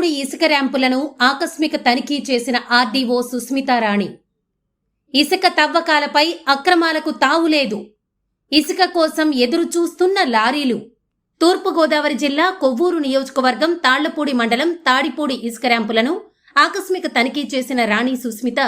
రాణి ఇసుక ర్యాంపులను ఆకస్మిక తనిఖీ చేసిన ఆర్డీఓ సుస్మితారాణి. ఇసుక తవ్వకాలపై అక్రమాలకు తావులేదు. ఇసుక కోసం ఎదురు చూస్తున్న లారీలు. తూర్పుగోదావరి జిల్లా కొవ్వూరు నియోజకవర్గం తాళ్లపూడి మండలం తాడిపూడి ఇసుక ర్యాంపులను ఆకస్మిక తనిఖీ చేసిన రాణి సుస్మిత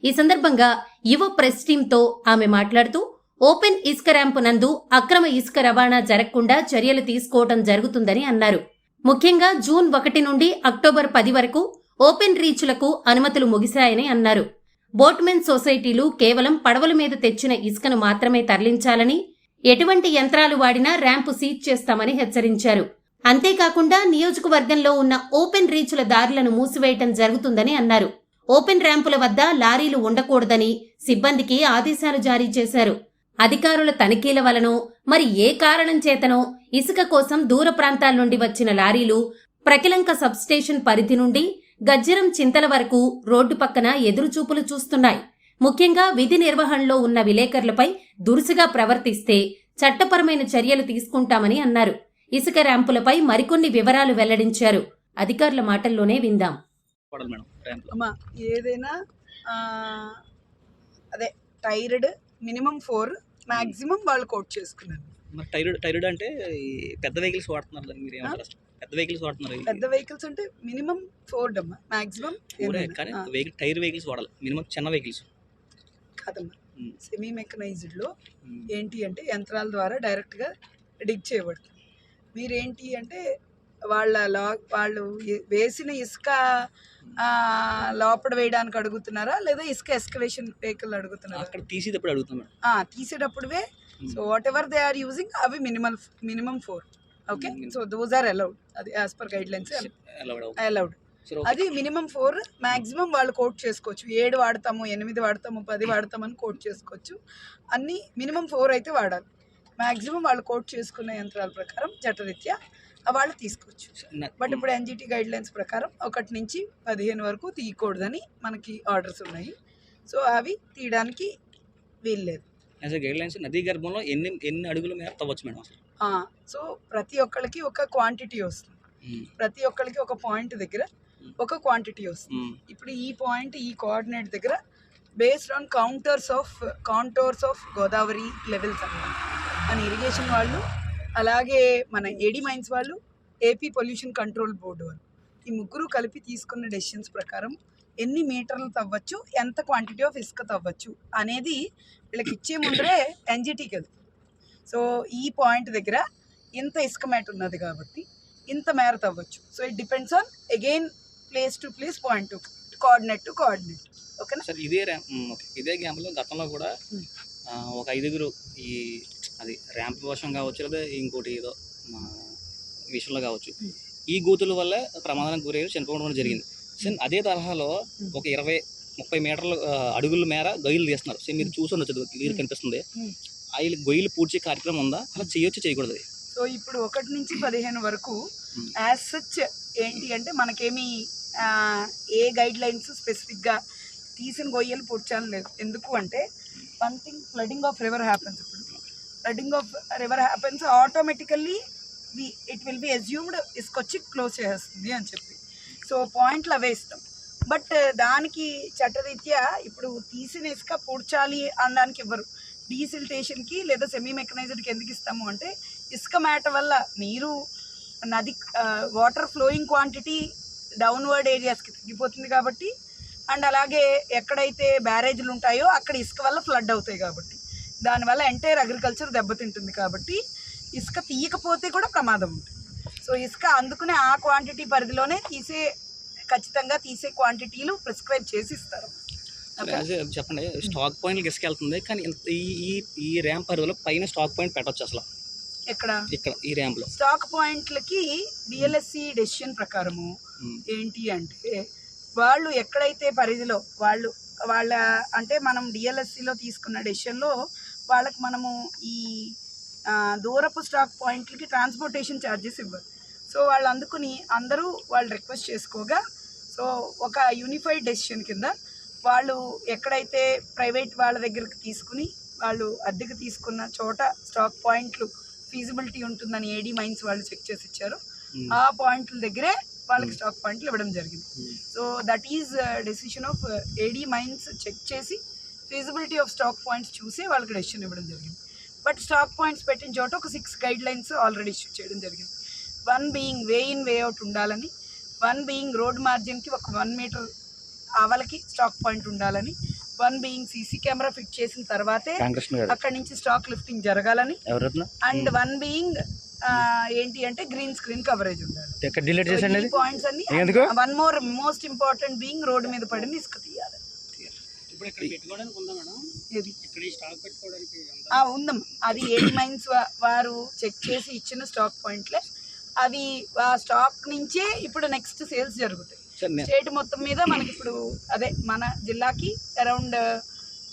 ఈ సందర్భంగా యువ ప్రెస్ టీంతో ఆమె మాట్లాడుతూ ఓపెన్ ఇసుక ర్యాంపు నందు అక్రమ ఇసుక రవాణా జరగకుండా చర్యలు తీసుకోవడం జరుగుతుందని అన్నారు. ముఖ్యంగా జూన్ 1 నుండి అక్టోబర్ 10 వరకు ఓపెన్ రీచ్లకు అనుమతులు ముగిశాయని అన్నారు. బోట్మెన్ సొసైటీలు కేవలం పడవల మీద తెచ్చిన ఇసుకను మాత్రమే తరలించాలని, ఎటువంటి యంత్రాలు వాడినా ర్యాంపు సీజ్ చేస్తామని హెచ్చరించారు. అంతేకాకుండా నియోజకవర్గంలో ఉన్న ఓపెన్ రీచ్ల దారులను మూసివేయటం జరుగుతుందని అన్నారు. ఓపెన్ ర్యాంపుల వద్ద లారీలు ఉండకూడదని సిబ్బందికి ఆదేశాలు జారీ చేశారు. అధికారుల తనిఖీల వలనో మరి ఏ కారణం చేతనో ఇసుక కోసం దూర ప్రాంతాల నుండి వచ్చిన లారీలు ప్రకిలంక సబ్స్టేషన్ పరిధి నుండి గజ్జరం చింతల వరకు రోడ్డు పక్కన ఎదురుచూపులు చూస్తున్నాయి. ముఖ్యంగా విధి నిర్వహణలో ఉన్న విలేకరులపై దురుసుగా ప్రవర్తిస్తే చట్టపరమైన చర్యలు తీసుకుంటామని అన్నారు. ఇసుక ర్యాంపులపై మరికొన్ని వివరాలు వెల్లడించారు. అధికారుల మాటల్లోనే విందాం. ఏదైనా అదే టైర్డ్ మినిమం 4 మాక్సిమం వాళ్ళు కోట్ చేసుకున్నారు. టైర్డ్ అంటే పెద్ద వెహికల్స్ వాడుతున్నారు. పెద్ద వెహికల్స్ వాడుతున్నారు. పెద్ద వెహికల్స్ అంటే మినిమం 4 అమ్మా, మాక్సిమం టైర్ వెహికల్స్ వాడాలి. మినిమం చిన్న వెహికల్స్ కాదమ్మా. సెమీ మెకనైజ్డ్ లో ఏంటి అంటే యంత్రాల ద్వారా డైరెక్ట్ గా డిగ్ చేయబడుతుంది. మీరేంటి అంటే వాళ్ళు వేసిన ఇసుక లోపల వేయడానికి అడుగుతున్నారా లేదా ఇసుక ఎస్కవేషన్ వెహికల్ అడుగుతున్నారా? అక్కడ తీసేటప్పుడు అడుగుతున్నాం. తీసేటప్పుడే so whatever they are using అవి minimum 4. Okay, so those are allowed. అది as per guidelines allowed. అది మినిమం 4. మాక్సిమం వాళ్ళు కోట్ చేసుకోవచ్చు. 7 వాడతాము, 8 వాడతాము, 10 వాడతామని కోట్ చేసుకోవచ్చు. అన్ని మినిమం 4 అయితే వాడాలి. మాక్సిమం వాళ్ళు కోట్ చేసుకున్న యంత్రాల ప్రకారం చట్టరీత్యా వాళ్ళు తీసుకోవచ్చు. బట్ ఇప్పుడు ఎన్జిటి గైడ్ లైన్స్ ప్రకారం 1 నుంచి 15 వరకు తీయకూడదని మనకి ఆర్డర్స్ ఉన్నాయి. సో అవి తీయడానికి వీల్లేదు. గైడ్ లైన్స్ నదీ గర్భంలో ఎన్ని అడుగుల మేర తవ్వచ్చు మేడం? సో ప్రతి ఒక్కరికి ఒక క్వాంటిటీ వస్తుంది. ప్రతి ఒక్కరికి ఒక పాయింట్ దగ్గర ఒక క్వాంటిటీ వస్తుంది. ఇప్పుడు ఈ పాయింట్ ఈ కోఆర్డినేట్ దగ్గర based on contours of Godavari levels అన్నమాట. మన ఇరిగేషన్ వాళ్ళు, అలాగే మన ఏడీ మైన్స్ వాళ్ళు, ఏపీ పొల్యూషన్ కంట్రోల్ బోర్డు వాళ్ళు, ఈ ముగ్గురు కలిపి తీసుకున్న డెసిషన్స్ ప్రకారం ఎన్ని మీటర్లు తవ్వచ్చు, ఎంత క్వాంటిటీ ఆఫ్ ఇసుక తవ్వచ్చు అనేది వీళ్ళకి ఇచ్చే ముందరే ఎన్జిటీకి వెళ్తుంది. సో ఈ పాయింట్ దగ్గర ఇంత ఇసుక మేట ఉన్నది కాబట్టి ఇంత మేర తవ్వచ్చు. So it depends on again place to place, point to coordinate to coordinate. ఓకేనా? సార్ ఇదే గ్యాంప్లో గతంలో కూడా ఒక 5గురు ఈ అది ర్యాంప్ వర్షం కావచ్చు, లేదా ఇంకోటి ఏదో విషయంలో కావచ్చు, ఈ గోతుల వల్ల ప్రమాదానికి గురయ్యి చనిపోవడం జరిగింది. సేమ్ అదే తరహాలో ఒక 20-30 మీటర్ల అడుగుల మేర గొయ్యలు తీస్తున్నారు. సేమ్ మీరు చూసి ఉండొచ్చు, క్లియర్ కనిపిస్తుంది. అవి గొయ్యలు పూడ్చే కార్యక్రమం ఉందా? అలా చేయొచ్చు, చేయకూడదు? సో ఇప్పుడు 1 నుంచి 15 వరకు యాజ్ సచ్ ఏంటి అంటే మనకేమి ఏ గైడ్ లైన్స్ స్పెసిఫిక్గా తీసిన గొయ్యలు పూడ్చాలని లేదు. ఎందుకు అంటే one thing, flooding of river happens. ఇప్పుడు flooding of river happens automatically it will be assumed ఇసుకొచ్చి క్లోజ్ చేస్తుంది అని చెప్పి. సో పాయింట్లు అవే ఇస్తాం. బట్ దానికి చట్టరీత్యా ఇప్పుడు తీసిన ఇసుక పూడ్చాలి అనడానికి ఇవ్వరు. డీసిల్టేషన్కి లేదా సెమీ మెకనైజ్డ్కి ఎందుకు ఇస్తాము అంటే ఇసుక మేట వల్ల నీరు నది వాటర్ ఫ్లోయింగ్ క్వాంటిటీ డౌన్వర్డ్ ఏరియాస్కి తగ్గిపోతుంది కాబట్టి, అండ్ అలాగే ఎక్కడైతే బ్యారేజ్లు ఉంటాయో అక్కడ ఇసుక వల్ల ఫ్లడ్ అవుతాయి కాబట్టి, దానివల్ల ఎంటైర్ అగ్రికల్చర్ దెబ్బతింటుంది కాబట్టి ఇసుక తీయకపోతే కూడా ప్రమాదం ఉంటుంది. సో ఇసుక అందుకునే ఆ క్వాంటిటీ పరిధిలోనే ఖచ్చితంగా తీసే క్వాంటిటీలు ప్రిస్క్రైబ్ చేసి ఇస్తారు. చెప్పండి, స్టాక్ పాయింట్కి ఇసుక వెళ్తుంది, కానీ ఈ ర్యాంప్ పరిధిలో పైన స్టాక్ పాయింట్ పెట్టవచ్చు అసలు? ఇక్కడ ఈ ర్యాంప్లో స్టాక్ పాయింట్లకి డిఎల్ఎస్సి డెసిషన్ ప్రకారము ఏంటి అంటే వాళ్ళు ఎక్కడైతే పరిధిలో వాళ్ళ అంటే మనం డిఎల్ఎస్సిలో తీసుకున్న డెసిషన్లో వాళ్ళకి మనము ఈ దూరపు స్టాక్ పాయింట్లకి ట్రాన్స్పోర్టేషన్ ఛార్జెస్ ఇవ్వరు. సో వాళ్ళు అందుకుని అందరూ వాళ్ళు రిక్వెస్ట్ చేసుకోగా, సో ఒక యూనిఫైడ్ డెసిషన్ కింద వాళ్ళు ఎక్కడైతే ప్రైవేట్ వాళ్ళ దగ్గరికి తీసుకుని వాళ్ళు అద్దెకు తీసుకున్న చోట స్టాక్ పాయింట్లు ఫీజిబిలిటీ ఉంటుందని ఏడీ మైన్స్ వాళ్ళు చెక్ చేసి ఇచ్చారు. ఆ పాయింట్ల దగ్గరే వాళ్ళకి స్టాక్ పాయింట్లు ఇవ్వడం జరిగింది. So that is decision of AD mines check చేసి ఫీజిబిలిటీ ఆఫ్ స్టాక్ పాయింట్స్ చూసి వాళ్ళకి డెసిషన్ ఇవ్వడం జరిగింది. బట్ స్టాక్ పాయింట్స్ పెట్టిన చోట ఒక 6 గైడ్ లైన్స్ ఆల్రెడీ ఇష్యూ చేయడం జరిగింది. 1 being way in way out ఉండాలని, 1 బీయింగ్ రోడ్ మార్జిన్కి ఒక 1 మీటర్ ఆవలకి స్టాక్ పాయింట్ ఉండాలని, 1 బీయింగ్ సీసీ కెమెరా ఫిట్ చేసిన తర్వాతే అక్కడి నుంచి స్టాక్ లిఫ్టింగ్ జరగాలని, అండ్ 1 బీయింగ్ ఏంటి అంటే గ్రీన్ స్క్రీన్ కవరేజ్ ఉండాలి. పాయింట్స్ అన్ని 1 more most important being road మీద పడింది ఇసుక తీయాలి. ఉందమ్మా, అది ఏడీ మైన్స్ వారు చెక్ చేసి ఇచ్చిన స్టాక్ పాయింట్లే అవి. ఆ స్టాక్ నుంచే ఇప్పుడు నెక్స్ట్ సేల్స్ జరుగుతాయి స్టేట్ మొత్తం మీద. మనకి ఇప్పుడు అదే మన జిల్లాకి అరౌండ్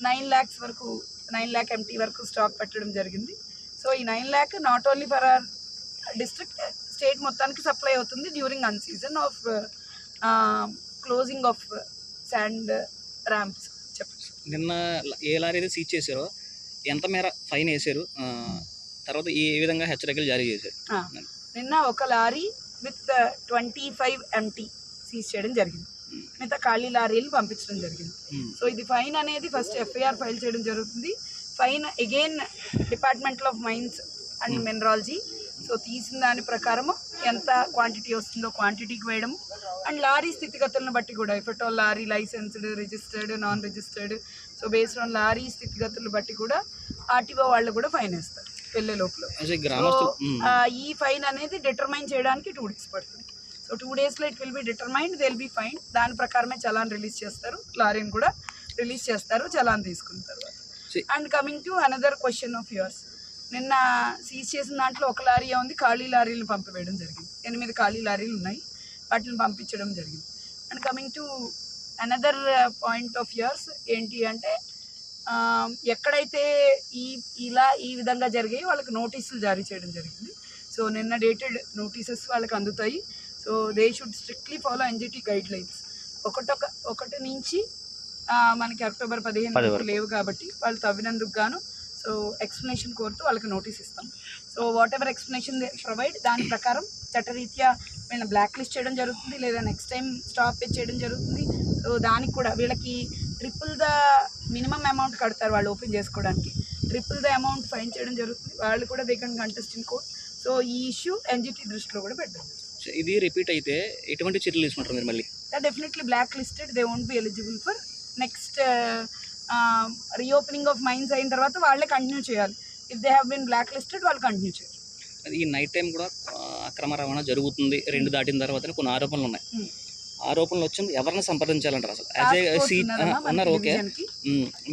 9 lakhs వరకు 9 lakh MT వరకు స్టాక్ పెట్టడం జరిగింది. సో ఈ 9 lakh not only for our district, state మొత్తానికి సప్లై అవుతుంది during an season of closing of sand ramps. చెప్పండి. నిన్న ఏ లారీ అయితే సీజ్ చేశారో ఎంత మేర ఫైన్ వేశారు, తర్వాత ఏ విధంగా హెచ్చరికలు జారీ చేశారు? నిన్న ఒక లారీ విత్ 25 MT సీజ్ చేయడం జరిగింది. మిగతా ఖాళీ లారీలు పంపించడం జరిగింది. సో ఇది ఫైన్ అనేది ఫస్ట్ FIR ఫైల్ చేయడం జరుగుతుంది. Fine again department of mines and mineralogy. So తీసిన దాని ప్రకారము ఎంత క్వాంటిటీ వస్తుందో క్వాంటిటీకి వేయడము, అండ్ లారీ స్థితిగతులను బట్టి కూడా if at all lorry licensed, registered, non registered, so based on lorry స్థితిగతులను బట్టి కూడా RTO వాళ్ళు కూడా ఫైన్ వేస్తారు వెళ్ళే లోపల. ఈ ఫైన్ అనేది డిటర్మైన్ చేయడానికి 2 days పడుతుంది. సో 2 daysలో it will be determined, they will be fine. దాని ప్రకారమే చలాన్ రిలీజ్ చేస్తారు, లారీని కూడా రిలీజ్ చేస్తారు చలాన్ తీసుకున్న తర్వాత. And coming to another question of yours, నిన్న సీజ్ చేసిన దాంట్లో ఒక లారీ ఉంది, ఖాళీ లారీలను పంపివేయడం జరిగింది. 8 ఖాళీ లారీలు ఉన్నాయి, వాటిని పంపించడం జరిగింది. And coming to another point of yours ఏంటి అంటే, ఎక్కడైతే ఈ విధంగా జరిగాయి వాళ్ళకి నోటీసులు జారీ చేయడం జరిగింది. సో నిన్న డేటెడ్ నోటీసెస్ వాళ్ళకి అందుతాయి. So they should strictly follow NGT guide lines. 1 నుంచి మనకి అక్టోబర్ 15 లేవు కాబట్టి వాళ్ళు తవ్వినందుకు గాను సో ఎక్స్ప్లెనేషన్ కోరుతూ వాళ్ళకి నోటీస్ ఇస్తాం. So what ever explanation provide దాని ప్రకారం చట్టరీత్యా వీళ్ళని బ్లాక్ లిస్ట్ చేయడం జరుగుతుంది, లేదా నెక్స్ట్ టైం స్టాప్ చేయడం జరుగుతుంది. సో దానికి కూడా వీళ్ళకి ట్రిపుల్ ద మినిమం అమౌంట్ కడతారు వాళ్ళు ఓపెన్ చేసుకోవడానికి, ట్రిపుల్ ద అమౌంట్ ఫైన్ చేయడం జరుగుతుంది. వాళ్ళు కూడా they can contest in court. So ఈ ఇష్యూ NGT దృష్టిలో కూడా పెట్టారు. ఇది రిపీట్ అయితే ఎటువంటి చర్యలు తీసుకుంటారు మీరు మళ్ళీ? Definitely blacklisted, they won't be eligible for next reopening of mines అయిన తర్వాత వాళ్ళే కంటిన్యూ చేయాలి. If they have been blacklisted వాళ్ళు కంటిన్యూ చేయాలి. అది ఈ నైట్ టైం కూడా అక్రమ రవాణా జరుగుతుంది 2 దాటిన తర్వాత కొన్ని ఆరోపణలు ఉన్నాయి. ఆరోపణలు వచ్చింది ఎవరిని సంప్రదించాలంటారు అసలు? ఉన్నారు, ఓకే.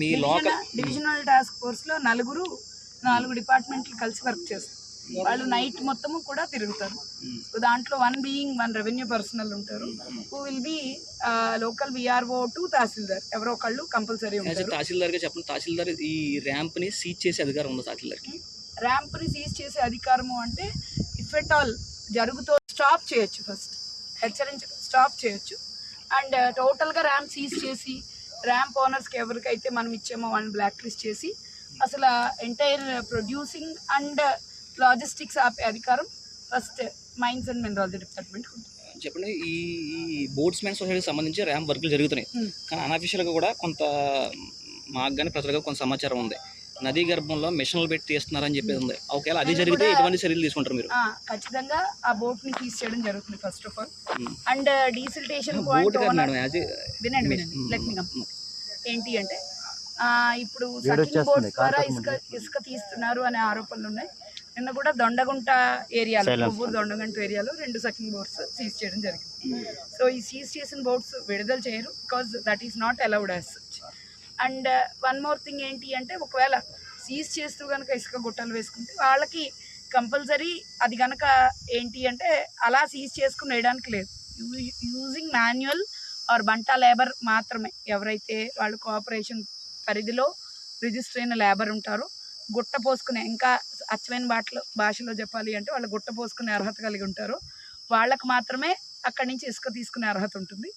మీ లోకల్ డివిజనల్ టాస్క్ ఫోర్స్లో 4 డిపార్ట్మెంట్లు కలిసి వర్క్ చేస్తారు. వాళ్ళు నైట్ మొత్తము కూడా తిరుగుతారు. సో దాంట్లో 1 రెవెన్యూ పర్సనల్ ఉంటారు, who will be local VRO to tahsildar, ఎవరో ఒకళ్ళు కంపల్సరీ ఉంటారు. తహసీల్దార్గా చెప్పండి, తహసీల్దార్ ఈ ర్యాంప్ని సీజ్ చేసే అధికారం ఉందా తహసీల్దార్కి? ర్యాంప్ని సీజ్ చేసే అధికారము అంటే ఇఫ్ ఎట్ ఆల్ జరుగుతో స్టాప్ చేయొచ్చు, ఫస్ట్ స్టాప్ చేయొచ్చు. అండ్ టోటల్గా ర్యాంప్ సీజ్ చేసి ర్యాంప్ ఓనర్స్కి ఎవరికైతే మనం ఇచ్చామో వాళ్ళని బ్లాక్ లిస్ట్ చేసి అసలు ఎంటైర్ ప్రొడ్యూసింగ్ అండ్ లాజిస్టిక్స్ ఆపే అధికారం first mines and mineralogy department ఉంటుంది. చెప్పండి, ఈ బోట్స్మెన్ సొసైటీకి సంబంధించి ర్యాంప్ వర్కులు జరుగుతున్నాయి, కానీ అన్అఫీషియల్గా కూడా కొంత మాకు కానీ ప్రజలకు కొంత సమాచారం ఉంది, నదీ గర్భంలో మిషన్లు పెట్టి తీస్తున్నారని చెప్పేది ఉంది. ఒకవేళ అది జరిగితే ఎటువంటి చర్యలు తీసుకుంటారు మీరు? ఖచ్చితంగా ఆ బోట్ ని తీసి చేయడం జరుగుతుంది first of all. And desiltation వినండి ఏంటి అంటే ఇప్పుడు సకింగ్ బోట్స్ ద్వారా ఇసుక తీస్తున్నారు అనే ఆరోపణలు ఉన్నాయి. నిన్న కూడా దొండగుంట ఏరియాలో, కొవ్వూరు దొండగుంట ఏరియాలో 2 సకింగ్ బోట్స్ సీజ్ చేయడం జరిగింది. సో ఈ సీజ్ చేసిన బోట్స్ విడుదల చేయరు, because that is not allowed as such. And 1 more thing ఏంటి అంటే, ఒకవేళ సీజ్ చేస్తూ కనుక ఇసుక గుట్టలు వేసుకుంటే వాళ్ళకి కంపల్సరీ అది కనుక ఏంటి అంటే అలా సీజ్ చేసుకుని వేయడానికి లేదు, యూజింగ్ మాన్యువల్ ఆర్ బంటా లేబర్ మాత్రమే. ఎవరైతే వాళ్ళు కోఆపరేషన్ పరిధిలో రిజిస్టర్ అయిన లేబర్ ఉంటారో, గుట్ట పోసుకునే, ఇంకా అచ్చమైన భాషలో చెప్పాలి అంటే వాళ్ళు గుట్ట పోసుకునే అర్హత కలిగి ఉంటారో వాళ్ళకు మాత్రమే అక్కడి నుంచి ఇసుక తీసుకునే అర్హత ఉంటుంది,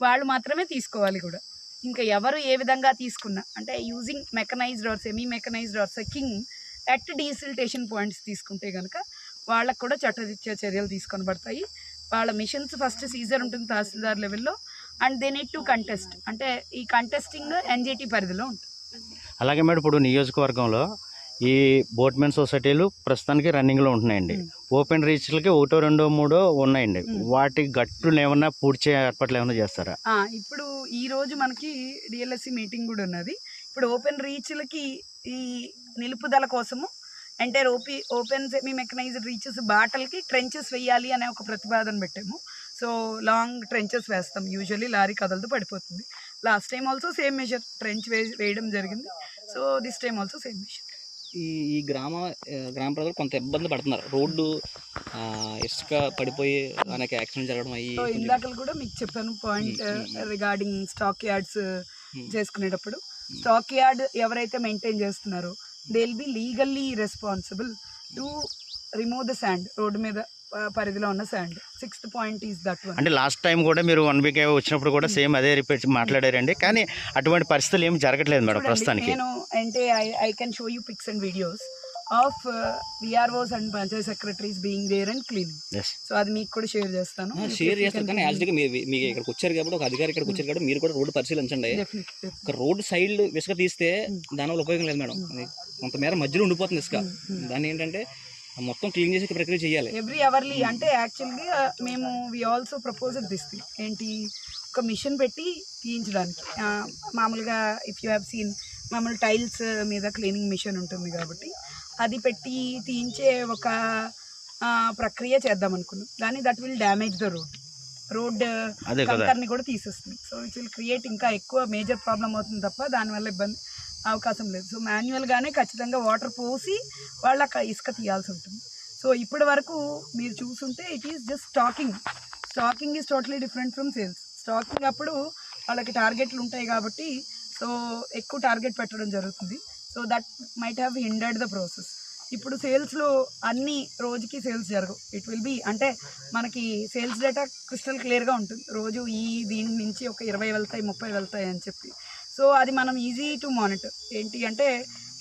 వాళ్ళు మాత్రమే తీసుకోవాలి కూడా. ఇంకా ఎవరు ఏ విధంగా తీసుకున్నా అంటే using mechanised or semi mechanised or sucking at desiltation points తీసుకుంటే కనుక వాళ్ళకు కూడా చట్టరీత్యా చర్యలు తీసుకొని పడతాయి. వాళ్ళ మిషన్స్ ఫస్ట్ సీజర్ ఉంటుంది తహసీల్దార్ లెవెల్లో, and they need to contest. అంటే ఈ కంటెస్టింగ్ ఎన్జిటి పరిధిలో ఉంటుంది. అలాగే మేడం ఇప్పుడు నియోజకవర్గంలో ఈ బోట్మెన్ సొసైటీలు ప్రస్తుతానికి రన్నింగ్లో ఉంటున్నాయండి. ఓపెన్ రీచ్లకి 1, 2, 3 ఉన్నాయండి. వాటి గట్టును ఏమన్నా పూడ్చే ఏర్పాట్లు ఏమైనా చేస్తారా? ఇప్పుడు ఈ రోజు మనకి డిఎల్ఎస్సి మీటింగ్ కూడా ఉన్నది. ఇప్పుడు ఓపెన్ రీచ్లకి ఈ నిలుపుదల కోసము entire open semi mechanized reaches బాటల్కి ట్రెంచెస్ వేయాలి అనే ఒక ప్రతిపాదన పెట్టాము. సో లాంగ్ ట్రెంచెస్ వేస్తాం, యూజువల్లీ లారీ కదలతో పడిపోతుంది. Last time also same measure trench వేయడం జరిగింది. So this time also same measure. ఈ గ్రామ ప్రజలు కొంత ఇబ్బంది పడుతున్నారు. రోడ్డు ఇసుక పడిపోయి అనేక యాక్సిడెంట్ జరగడం అయ్యి. సో ఇందాక కూడా మీకు చెప్పాను పాయింట్ రిగార్డింగ్ స్టాక్ యార్డ్స్ చేసుకునేటప్పుడు. స్టాక్ యార్డ్ ఎవరైతే మెయింటైన్ చేస్తున్నారో they will B legally responsible to remove the sand, road మీద పరిధిలో ఉన్న sand. 6th point is that one. అంటే లాస్ట్ టైం కూడా మీరు 1 వీక్ వచ్చినప్పుడు కూడా సేమ్ అదే రిపీట్ మాట్లాడారండి, కానీ అటువంటి పరిస్థితులు ఏమి జరగట్లేదు మేడం ప్రస్తుతానికి. నేను అంటే I can show you pics and videos of VROs and panchayat secretaries being there and cleaning. So అది మీకు కూడా షేర్ చేస్తాను. కానీ యాక్చువల్గా మీకు ఇక్కడికి వచ్చారు కాబట్టి, ఒక అధికారి ఇక్కడికి వచ్చారు కాబట్టి మీరు కూడా రోడ్డు పరిశీలించండి. ఒక రోడ్డు సైడ్ ఇసుక తీస్తే దానివల్ల ఉపయోగం లేదు మేడం. కొంతమేర మధ్యలో ఉండిపోతుంది ఇసుక. దాన్ని ఏంటంటే మొత్తం క్లీన్ చేసి ప్రక్రియ చేయాలి ఎవ్రీ అవర్లీ. అంటే యాక్చువల్గా మేము వి ఆల్సో ప్రపోజల్ దిస్ ఏంటి, ఒక మిషన్ పెట్టి తీయించడానికి. మామూలుగా ఇఫ్ యూ హ్యావ్ సీన్ మామూలు టైల్స్ మీద క్లీనింగ్ మిషన్ ఉంటుంది కాబట్టి అది పెట్టి తీయించే ఒక ప్రక్రియ చేద్దాం అనుకున్నాం. కానీ that will damage the road కంకర్ని కూడా తీసేస్తుంది. సో ఇట్ విల్ క్రియేట్ ఇంకా ఎక్కువ మేజర్ ప్రాబ్లం అవుతుంది తప్ప దానివల్ల ఇబ్బంది అవకాశం లేదు. సో మాన్యువల్గానే ఖచ్చితంగా వాటర్ పోసి వాళ్ళ ఇసుక తీయాల్సి ఉంటుంది. సో ఇప్పటి వరకు మీరు చూసుంటే it is just stacking is totally different from sales. Stacking అప్పుడు వాళ్ళకి టార్గెట్లు ఉంటాయి కాబట్టి సో ఎక్కువ టార్గెట్ పెట్టడం జరుగుతుంది. So that might have hindered the process. ఇప్పుడు సేల్స్లో అన్ని రోజుకి సేల్స్ జరగవు. ఇట్ విల్ బీ అంటే మనకి సేల్స్ డేటా క్రిస్టల్ క్లియర్గా ఉంటుంది. రోజు దీని నుంచి ఒక 20 వెళ్తాయి 30 వెళ్తాయి అని చెప్పి. సో అది మనం ఈజీ టు మానిటర్. ఏంటి అంటే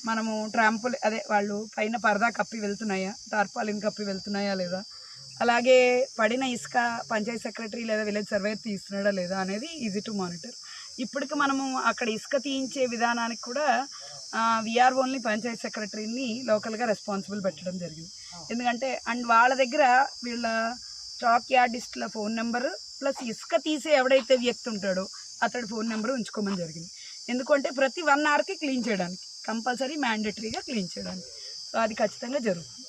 మనము ట్రాంపుల్ అదే వాళ్ళు పైన పరదా కప్పి వెళ్తున్నాయా, టార్పాలిన్ కప్పి వెళ్తున్నాయా లేదా, అలాగే పడిన ఇసుక పంచాయత్ సెక్రటరీ లేదా విలేజ్ సర్వేయర్ తీస్తున్నాడా లేదా అనేది ఈజీ టు మానిటర్. ఇప్పటికి మనము అక్కడ ఇసుక తీయించే విధానానికి కూడా వీఆర్ ఓన్లీ పంచాయత్ సెక్రటరీని లోకల్గా రెస్పాన్సిబుల్ పెట్టడం జరిగింది. ఎందుకంటే అండ్ వాళ్ళ దగ్గర వీళ్ళ స్టాక్ యార్డిస్ట్ల ఫోన్ నెంబర్ ప్లస్ ఇసుక తీసే ఎవడైతే వ్యక్తి ఉంటాడో అతడి ఫోన్ నెంబర్ ఉంచుకోమని జరిగింది. ఎందుకంటే ప్రతి 1 అవర్కి క్లీన్ చేయడానికి కంపల్సరీ మ్యాండేటరీగా క్లీన్ చేయడానికి. సో అది ఖచ్చితంగా జరుగుతుంది.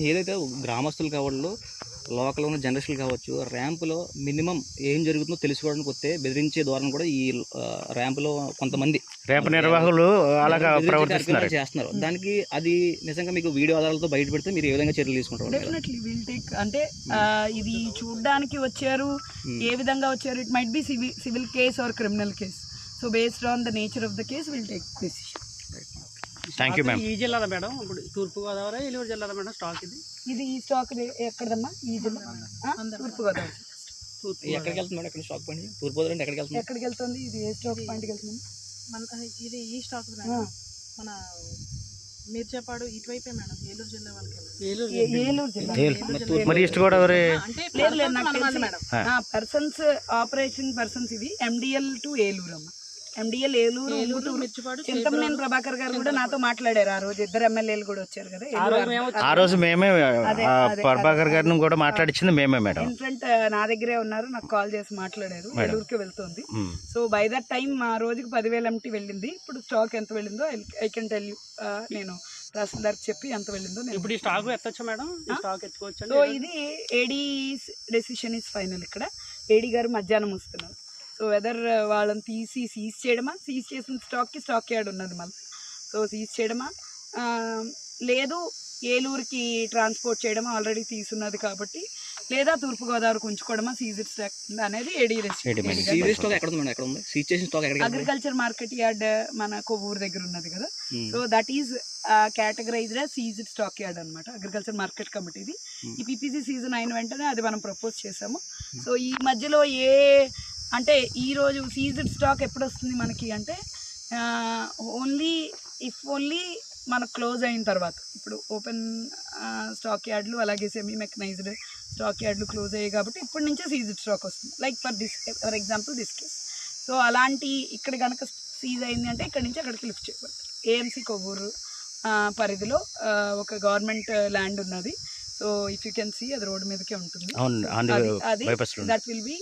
ఏదైతే గ్రామస్తులు కావచ్చు, లోకల్ ఉన్న జనరేషన్లు కావచ్చు, ర్యాంపులో మినిమం ఏం జరుగుతుందో తెలుసుకోవడానికి వస్తే బెదిరించే ధోరణి కూడా ఈ ర్యాంపులో కొంతమంది ర్యాంప్ నిర్వాహకులు అలాగా చేస్తున్నారు. దానికి అది నిజంగా మీకు వీడియో ఆధారాలతో బయట పెడితే మీరు ఏ విధంగా చర్యలు తీసుకుంటారు? Definitely will take. అంటే ఇది చూడడానికి వచ్చారు, ఏ విధంగా వచ్చారు, it might be civil case or criminal case. So based on the nature of the case will take decision. Thank you ma'am. ఈ జిల్లాలో మేడం ఇప్పుడు తూర్పుగోదావరి ఏలూరు జిల్లాలో మేడం స్టాక్ ఇది ఈ స్టాక్ ఎక్కడదమ్మా? ఈ జిల్లా తూర్పుగోదావరి. ఎక్కడికి వెళ్తుంది మేడం? ఎక్కడ స్టాక్ పాయింట్ తూర్పుగోదావరి అంటే ఎక్కడికి వెళ్తుంది? ఇది ఏ స్టాక్ పాయింట్కి వెళ్తుంది? ఇది ఈ స్టాక్ మన మీర్జాపాడు ఇటువైపే మేడం, ఏలూరు జిల్లా వాళ్ళకి. ఏలూరు జిల్లా మరి east Godavari persons operation persons ఇది ఎండిఎల్ టు ఏలూరు అమ్మ. ఎండిఎల్ ఏలూరు చింతమనేని ప్రభాకర్ గారు కూడా నాతో మాట్లాడారు. ఆ రోజు 2 ఎమ్మెల్యేలు కూడా వచ్చారు కదా. ఆ రోజు మేమే ప్రభాకర్ గారిని కూడా మాట్లాడించింది మేమే మేడం. ఇన్ఫ్రంట్ నా దగ్గరే ఉన్నారు, నాకు కాల్ చేసి మాట్లాడారు. ఏలూరుకి వెళ్తుంది. సో బై దట్ టైం ఆ రోజుకి 10,000 MT వెళ్ళింది. ఇప్పుడు స్టాక్ ఎంత వెళ్ళిందో ఐ కెన్ టెల్ యూ. నేను తహసీల్దార్ చెప్పి ఎంత వెళ్ళిందో ఇప్పుడు ఈ స్టాక్ ఎత్తొచ్చా మేడం? స్టాక్ ఎత్తుకోవచ్చు. సో ఇది ఏడీ డెసిషన్ ఇస్ ఫైనల్. ఇక్కడ ఏడీ గారు మధ్యాహ్నం వస్తున్నారు. సో వెదర్ వాళ్ళని తీసి సీజ్ చేయడమా, సీజ్ చేసిన స్టాక్ యార్డ్ ఉన్నది మళ్ళీ. సో సీజ్ చేయడమా లేదు ఏలూరుకి ట్రాన్స్పోర్ట్ చేయడమా ఆల్రెడీ తీసున్నది కాబట్టి, లేదా తూర్పుగోదావరికి ఉంచుకోవడమా సీజ్డ్ స్టాక్ అనేది ఏడీ అగ్రికల్చర్ మార్కెట్ యార్డ్ మన కొవ్వూరు దగ్గర ఉన్నది కదా. So that is categorized as seized stock yard అనమాట. అగ్రికల్చర్ మార్కెట్ కమిటీది. ఈ పిపిసి సీజన్ అయిన వెంటనే అది మనం ప్రపోజ్ చేసాము. సో ఈ మధ్యలో అంటే ఈరోజు సీజ్డ్ స్టాక్ ఎప్పుడు వస్తుంది మనకి అంటే ఓన్లీ మనకు క్లోజ్ అయిన తర్వాత. ఇప్పుడు ఓపెన్ స్టాక్ యార్డ్లు అలాగే సెమీ మెకనైజ్డ్ స్టాక్ యార్డ్లు క్లోజ్ అయ్యాయి కాబట్టి ఇప్పటి నుంచే సీజ్డ్ స్టాక్ వస్తుంది. Like for example this case. So అలాంటి ఇక్కడ కనుక సీజ్ అయింది అంటే ఇక్కడ నుంచి అక్కడికి లిఫ్ట్ చేయబడతారు. ఏఎంసీ కొవ్వూరు పరిధిలో ఒక గవర్నమెంట్ ల్యాండ్ ఉన్నది. So if you can see అది రోడ్డు మీదకే ఉంటుంది. అవును, అది bypass road. That will B